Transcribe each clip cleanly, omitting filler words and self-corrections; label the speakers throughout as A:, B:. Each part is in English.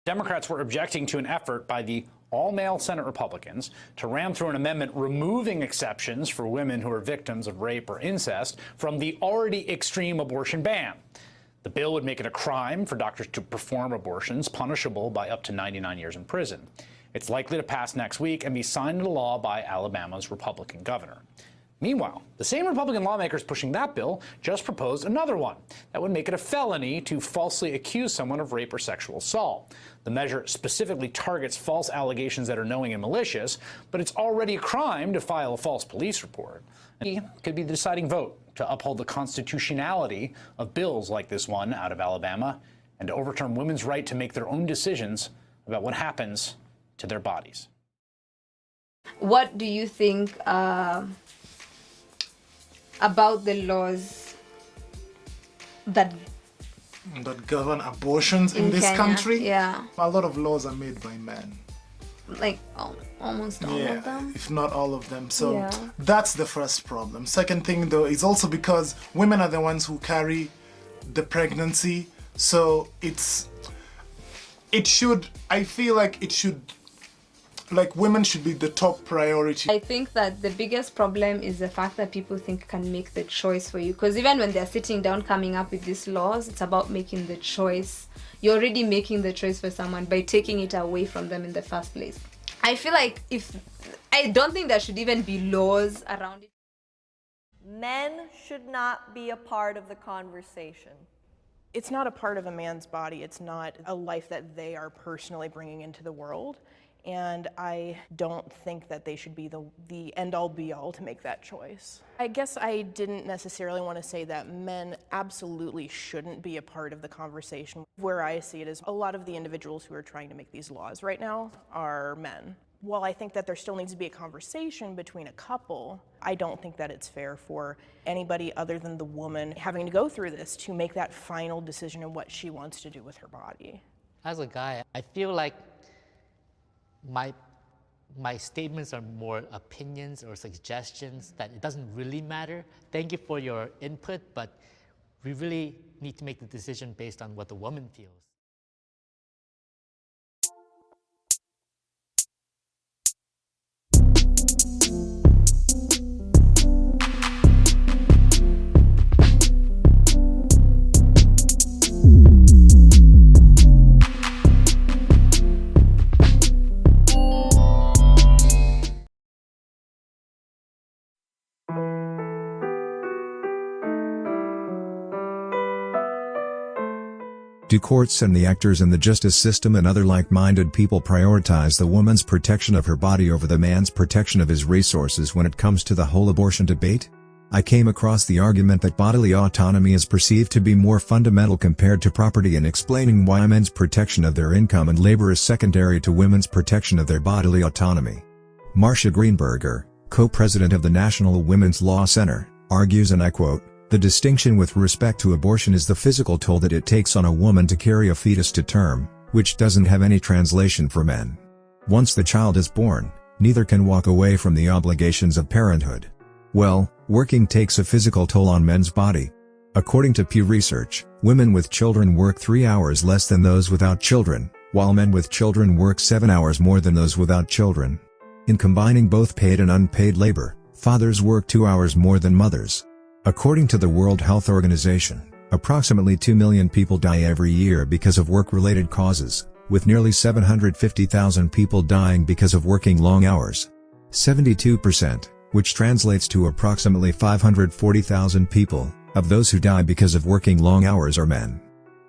A: Democrats were objecting to an effort by the all-male Senate Republicans to ram through an amendment removing exceptions for women who are victims of rape or incest from the already extreme abortion ban. The bill would make it a crime for doctors to perform abortions, punishable by up to 99 years in prison. It's likely to pass next week and be signed into law by Alabama's Republican governor. Meanwhile, the same Republican lawmakers pushing that bill just proposed another one that would make it a felony to falsely accuse someone of rape or sexual assault. The measure specifically targets false allegations that are knowing and malicious, but it's already a crime to file a false police report. It could be the deciding vote to uphold the constitutionality of bills like this one out of Alabama and to overturn women's right to make their own decisions about what happens to their bodies.
B: What do you think about the laws that
C: govern abortions in this
B: Kenya?
C: country?
B: Yeah.
C: A lot of laws are made by men.
B: Like almost all of them?
C: If not all of them. So
B: Yeah.
C: that's the first problem. Second thing, though, is also because women are the ones who carry the pregnancy. So I feel like women should be the top priority.
B: I think that the biggest problem is the fact that people think can make the choice for you. Because even when they're sitting down coming up with these laws, it's about making the choice. You're already making the choice for someone by taking it away from them in the first place. I feel like I don't think there should even be laws around it.
D: Men should not be a part of the conversation.
E: It's not a part of a man's body. It's not a life that they are personally bringing into the world. And I don't think that they should be the end-all be-all to make that choice. I guess I didn't necessarily want to say that men absolutely shouldn't be a part of the conversation. Where I see it is a lot of the individuals who are trying to make these laws right now are men. While I think that there still needs to be a conversation between a couple, I don't think that it's fair for anybody other than the woman having to go through this to make that final decision on what she wants to do with her body.
F: As a guy, I feel like my statements are more opinions or suggestions, that it doesn't really matter. Thank you for your input, but we really need to make the decision based on what the woman feels.
G: Do courts and the actors in the justice system and other like-minded people prioritize the woman's protection of her body over the man's protection of his resources when it comes to the whole abortion debate? I came across the argument that bodily autonomy is perceived to be more fundamental compared to property in explaining why men's protection of their income and labor is secondary to women's protection of their bodily autonomy. Marcia Greenberger, co-president of the National Women's Law Center, argues, and I quote, "The distinction with respect to abortion is the physical toll that it takes on a woman to carry a fetus to term, which doesn't have any translation for men. Once the child is born, neither can walk away from the obligations of parenthood. Well, working takes a physical toll on men's body. According to Pew Research, women with children work 3 hours less than those without children, while men with children work 7 hours more than those without children. In combining both paid and unpaid labor, fathers work 2 hours more than mothers. According to the World Health Organization, approximately 2 million people die every year because of work-related causes, with nearly 750,000 people dying because of working long hours. 72%, which translates to approximately 540,000 people, of those who die because of working long hours are men.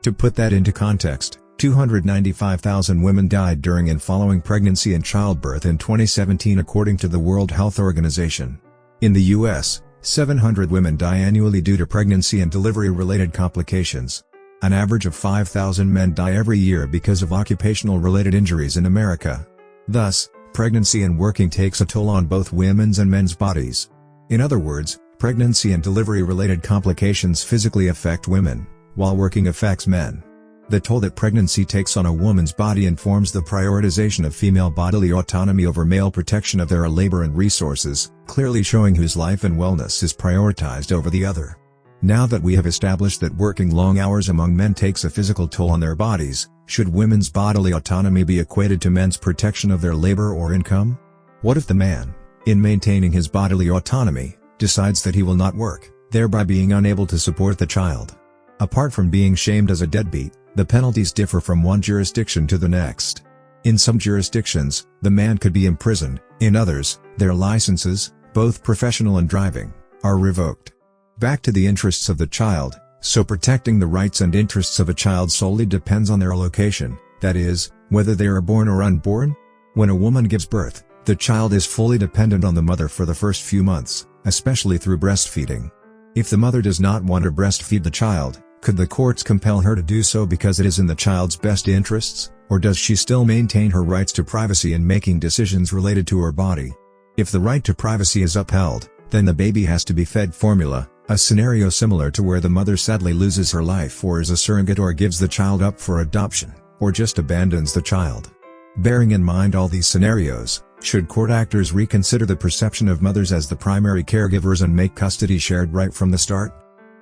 G: To put that into context, 295,000 women died during and following pregnancy and childbirth in 2017 according to the World Health Organization. In the U.S., 700 women die annually due to pregnancy and delivery-related complications. An average of 5,000 men die every year because of occupational-related injuries in America. Thus, pregnancy and working takes a toll on both women's and men's bodies. In other words, pregnancy and delivery-related complications physically affect women, while working affects men. The toll that pregnancy takes on a woman's body informs the prioritization of female bodily autonomy over male protection of their labor and resources, clearly showing whose life and wellness is prioritized over the other. Now that we have established that working long hours among men takes a physical toll on their bodies, Should women's bodily autonomy be equated to men's protection of their labor or income? What if the man, in maintaining his bodily autonomy, decides that he will not work, thereby being unable to support the child? Apart from being shamed as a deadbeat, the penalties differ from one jurisdiction to the next. In some jurisdictions, the man could be imprisoned, in others, their licenses, both professional and driving, are revoked. Back to the interests of the child, so protecting the rights and interests of a child solely depends on their location, that is, whether they are born or unborn? When a woman gives birth, the child is fully dependent on the mother for the first few months, especially through breastfeeding. If the mother does not want to breastfeed the child, could the courts compel her to do so because it is in the child's best interests, or does she still maintain her rights to privacy in making decisions related to her body? If the right to privacy is upheld, then the baby has to be fed formula, a scenario similar to where the mother sadly loses her life or is a surrogate or gives the child up for adoption, or just abandons the child. Bearing in mind all these scenarios, should court actors reconsider the perception of mothers as the primary caregivers and make custody shared right from the start?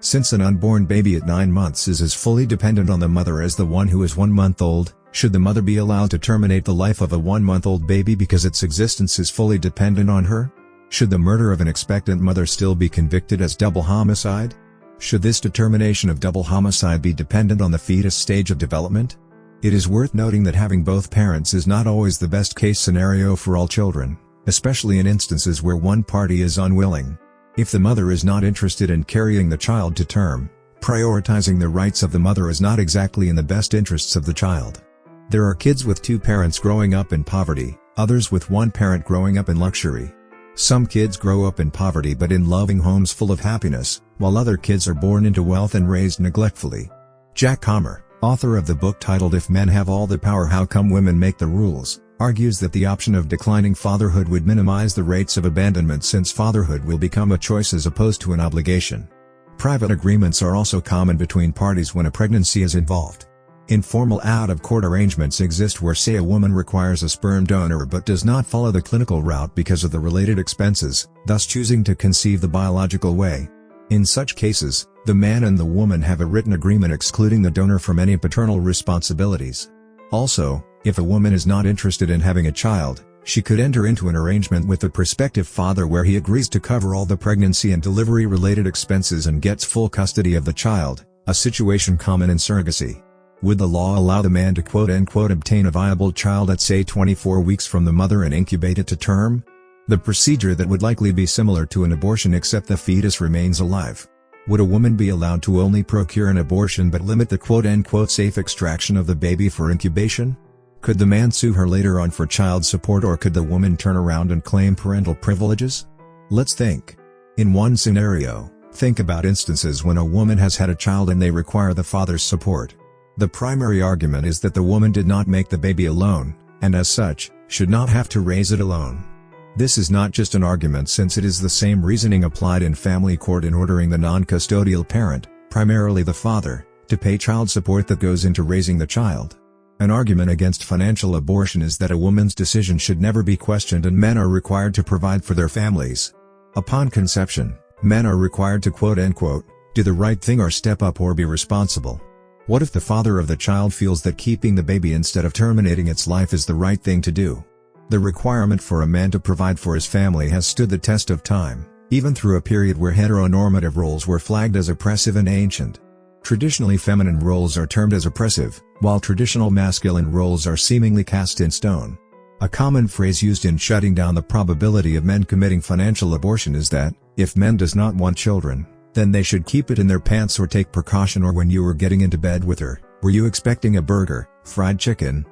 G: Since an unborn baby at 9 months is as fully dependent on the mother as the one who is 1 month old, should the mother be allowed to terminate the life of a 1-month-old baby because its existence is fully dependent on her? Should the murder of an expectant mother still be convicted as double homicide? Should this determination of double homicide be dependent on the fetus stage of development? It is worth noting that having both parents is not always the best case scenario for all children, especially in instances where one party is unwilling. If the mother is not interested in carrying the child to term, prioritizing the rights of the mother is not exactly in the best interests of the child. There are kids with 2 parents growing up in poverty, others with 1 parent growing up in luxury. Some kids grow up in poverty but in loving homes full of happiness, while other kids are born into wealth and raised neglectfully. Jack Comer, author of the book titled If Men Have All the Power How Come Women Make the Rules, argues that the option of declining fatherhood would minimize the rates of abandonment since fatherhood will become a choice as opposed to an obligation. Private agreements are also common between parties when a pregnancy is involved. Informal out-of-court arrangements exist where, say, a woman requires a sperm donor but does not follow the clinical route because of the related expenses, thus choosing to conceive the biological way. In such cases, the man and the woman have a written agreement excluding the donor from any paternal responsibilities. Also, if a woman is not interested in having a child, she could enter into an arrangement with the prospective father where he agrees to cover all the pregnancy and delivery-related expenses and gets full custody of the child, a situation common in surrogacy. Would the law allow the man to quote-unquote obtain a viable child at say 24 weeks from the mother and incubate it to term? The procedure that would likely be similar to an abortion except the fetus remains alive. Would a woman be allowed to only procure an abortion but limit the quote-unquote safe extraction of the baby for incubation? Could the man sue her later on for child support, or could the woman turn around and claim parental privileges? Let's think. In one scenario, think about instances when a woman has had a child and they require the father's support. The primary argument is that the woman did not make the baby alone, and as such, should not have to raise it alone. This is not just an argument since it is the same reasoning applied in family court in ordering the non-custodial parent, primarily the father, to pay child support that goes into raising the child. An argument against financial abortion is that a woman's decision should never be questioned and men are required to provide for their families. Upon conception, men are required to quote-unquote, do the right thing or step up or be responsible. What if the father of the child feels that keeping the baby instead of terminating its life is the right thing to do? The requirement for a man to provide for his family has stood the test of time, even through a period where heteronormative roles were flagged as oppressive and ancient. Traditionally feminine roles are termed as oppressive, while traditional masculine roles are seemingly cast in stone. A common phrase used in shutting down the probability of men committing financial abortion is that, if men does not want children, then they should keep it in their pants or take precaution. Or when you were getting into bed with her, were you expecting a burger, fried chicken,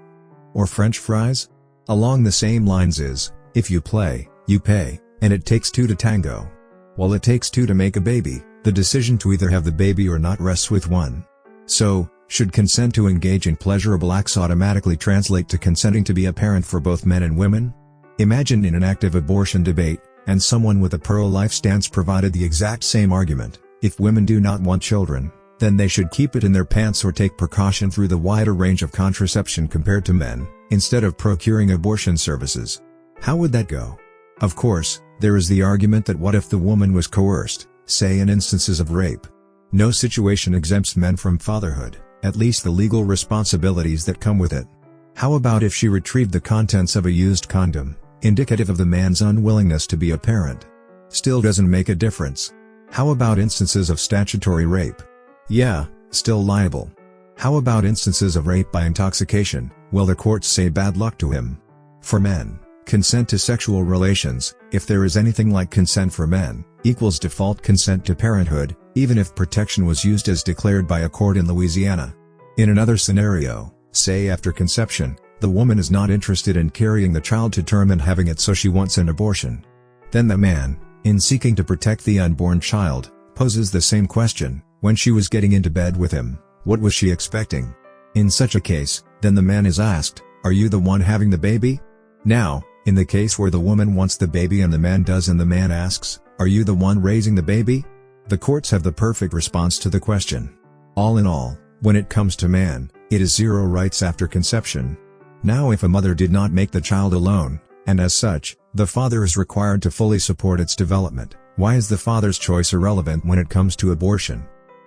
G: or French fries? Along the same lines is, if you play, you pay, and it takes 2 to tango. While it takes 2 to make a baby, the decision to either have the baby or not rests with one. So, should consent to engage in pleasurable acts automatically translate to consenting to be a parent for both men and women? Imagine in an active abortion debate, and someone with a pro-life stance provided the exact same argument. If women do not want children, then they should keep it in their pants or take precaution through the wider range of contraception compared to men, instead of procuring abortion services. How would that go? Of course, there is the argument that what if the woman was coerced, say in instances of rape? No situation exempts men from fatherhood, at least the legal responsibilities that come with it. How about if she retrieved the contents of a used condom, indicative of the man's unwillingness to be a parent? Still doesn't make a difference. How about instances of statutory rape? Yeah, still liable. How about instances of rape by intoxication? Well, the courts say bad luck to him. For men, consent to sexual relations, if there is anything like consent for men, equals default consent to parenthood, even if protection was used as declared by a court in Louisiana. In another scenario, say after conception, the woman is not interested in carrying the child to term and having it, so she wants an abortion. Then the man, in seeking to protect the unborn child, poses the same question: when she was getting into bed with him, what was she expecting? In such a case, then the man is asked, are you the one having the baby? Now, in the case where the woman wants the baby and the man does, and the man asks, are you the one raising the baby? The courts have the perfect response to the question. All in all, when it comes to man, it is zero rights after conception. Now, if a mother did not make the child alone, and as such, the father is required to fully support its development, why is the father's choice irrelevant when it comes to abortion?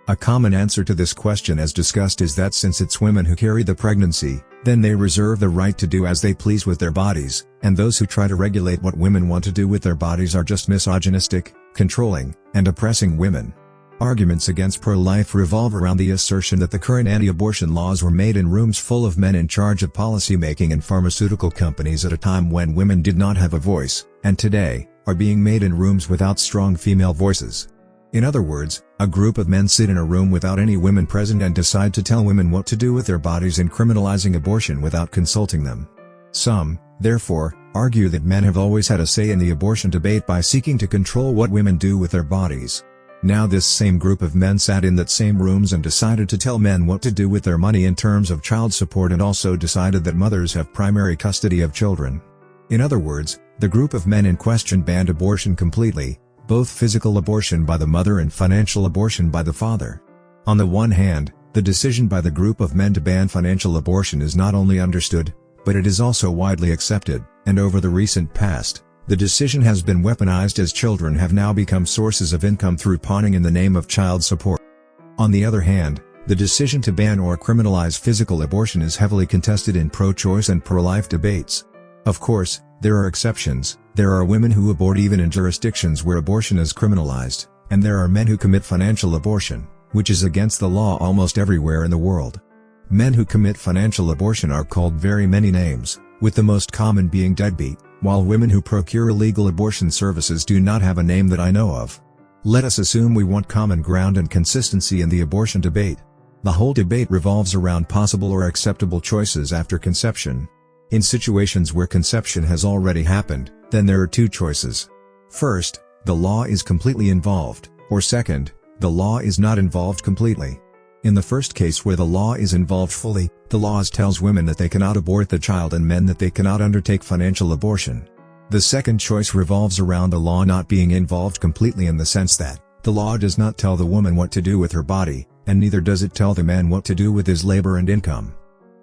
G: A common answer to this question, as discussed, is that since it's women who carry the pregnancy, then they reserve the right to do as they please with their bodies, and those who try to regulate what women want to do with their bodies are just misogynistic, controlling, and oppressing women. Arguments against pro-life revolve around the assertion that the current anti-abortion laws were made in rooms full of men in charge of policymaking and pharmaceutical companies at a time when women did not have a voice, and today, are being made in rooms without strong female voices. In other words, a group of men sit in a room without any women present and decide to tell women what to do with their bodies in criminalizing abortion without consulting them. Some, therefore, argue that men have always had a say in the abortion debate by seeking to control what women do with their bodies. Now this same group of men sat in that same rooms and decided to tell men what to do with their money in terms of child support, and also decided that mothers have primary custody of children. In other words, the group of men in question banned abortion completely, both physical abortion by the mother and financial abortion by the father. On the one hand, the decision by the group of men to ban financial abortion is not only understood, but it is also widely accepted, and over the recent past, the decision has been weaponized as children have now become sources of income through pawning in the name of child support. On the other hand, the decision to ban or criminalize physical abortion is heavily contested in pro-choice and pro-life debates. Of course, there are exceptions. There are women who abort even in jurisdictions where abortion is criminalized, and there are men who commit financial abortion, which is against the law almost everywhere in the world. Men who commit financial abortion are called very many names, with the most common being deadbeat, while women who procure illegal abortion services do not have a name that I know of. Let us assume we want common ground and consistency in the abortion debate. The whole debate revolves around possible or acceptable choices after conception. In situations where conception has already happened, then there are two choices. First, the law is completely involved, or second, the law is not involved completely. In the first case, where the law is involved fully, the law tells women that they cannot abort the child and men that they cannot undertake financial abortion. The second choice revolves around the law not being involved completely, in the sense that the law does not tell the woman what to do with her body, and neither does it tell the man what to do with his labor and income.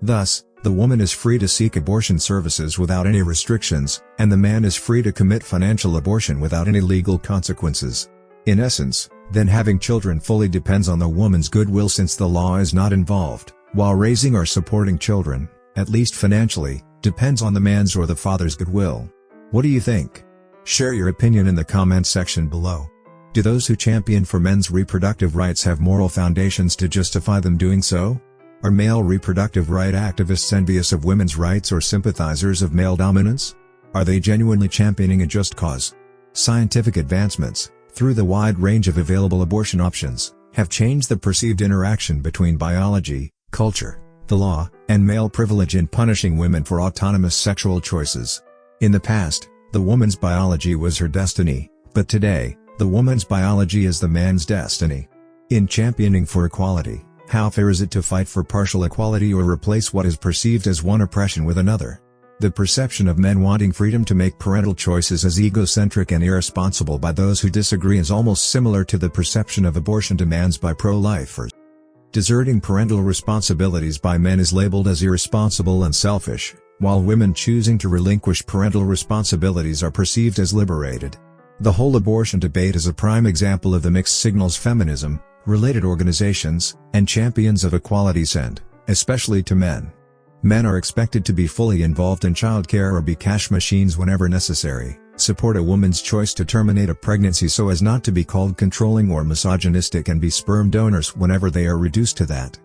G: Thus, the woman is free to seek abortion services without any restrictions, and the man is free to commit financial abortion without any legal consequences. In essence, then having children fully depends on the woman's goodwill, since the law is not involved, while raising or supporting children, at least financially, depends on the man's or the father's goodwill. What do you think? Share your opinion in the comments section below. Do those who champion for men's reproductive rights have moral foundations to justify them doing so? Are male reproductive right activists envious of women's rights or sympathizers of male dominance? Are they genuinely championing a just cause? Scientific advancements, through the wide range of available abortion options, have changed the perceived interaction between biology, culture, the law, and male privilege in punishing women for autonomous sexual choices. In the past, the woman's biology was her destiny, but today, the woman's biology is the man's destiny. In championing for equality, how fair is it to fight for partial equality or replace what is perceived as one oppression with another? The perception of men wanting freedom to make parental choices as egocentric and irresponsible by those who disagree is almost similar to the perception of abortion demands by pro-lifers. Deserting parental responsibilities by men is labeled as irresponsible and selfish, while women choosing to relinquish parental responsibilities are perceived as liberated. The whole abortion debate is a prime example of the mixed signals feminism, related organizations, and champions of equality send, especially to men. Men are expected to be fully involved in childcare or be cash machines whenever necessary, support a woman's choice to terminate a pregnancy so as not to be called controlling or misogynistic, and be sperm donors whenever they are reduced to that.